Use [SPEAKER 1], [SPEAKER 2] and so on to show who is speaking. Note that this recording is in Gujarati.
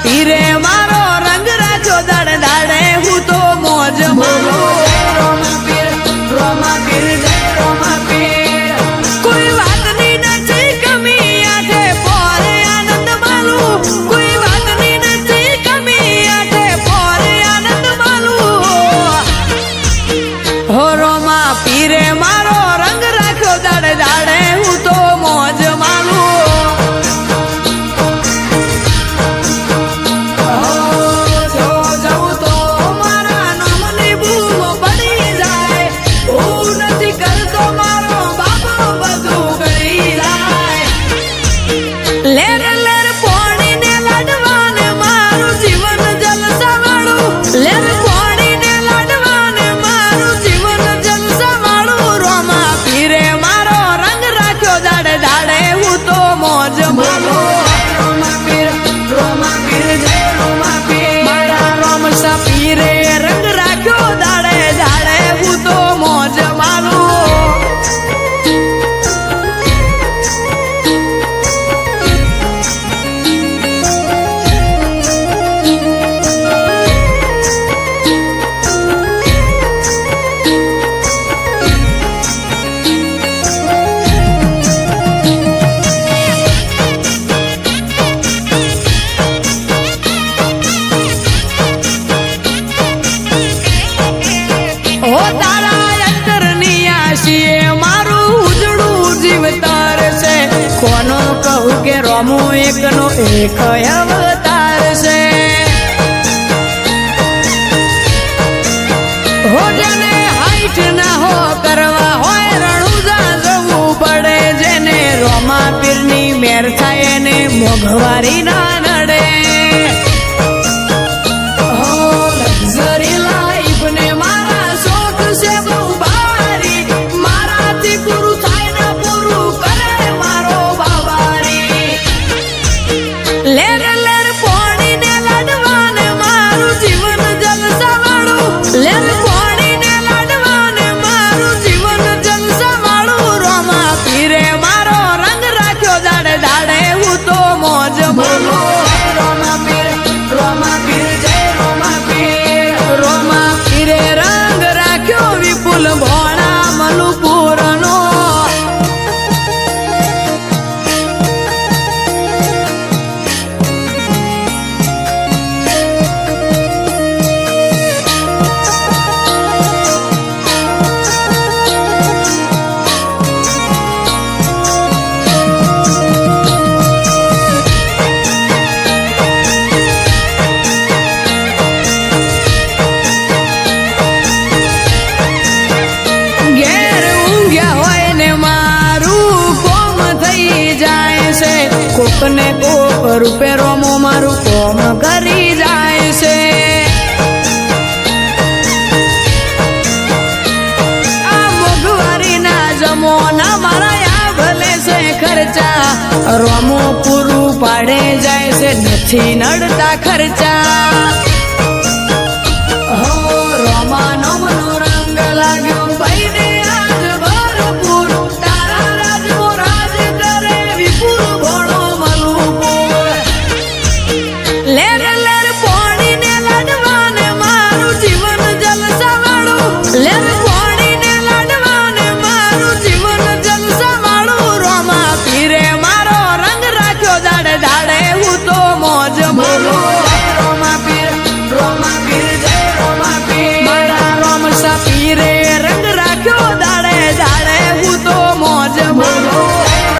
[SPEAKER 1] પીરે મારો રંગ રાખ્યો દાડે દાડે હું તો મોજ મારું રોમા પીર જય રોમા પીર કોઈ વાતની નથી કમી આઠે પોરે આનંદ માલું કોઈ વાતની નથી કમી આઠે પોરે આનંદ માલું હો રોમા પીરે મારો રંગ રાખ્યો દાડે દાડે હું તો મોજ માલું રોમો એકનો એક અવતાર છે હો જેને હાઈટ ના હો કરવા હોય રણુજા જવું પડે જેને રોમા પીરની મેર થાય એને મોઘવારી ના નડે હો લક્ઝરી લાઈફ ને મારા શોખ છે બહુ ભારી મારાથી પૂરું થાય ને પૂરું કરે મારો બાબારી લેર લેર પોણીને લાડવાને મારું જીવન જલસાવાળું લેર પોણીને લાડવાને મારું જીવન જલસાવાળું રોમા પીરે મારો રંગ રાખ્યો દાડે દાડે હું તો મોજ માલું રોમા પીર જય રોમા પીરે રંગ રાખ્યો વિપુલ ભોળા મલુપુરનો કોકને કોક રૂપે રોમો મારું કોમ કરી જાય છે આ મોઘવારી ના જમોના મારા આ ભલે છે ખર્ચા રોમો પૂરું પાડે જાય છે નથી નડતા ખર્ચા હો રોમા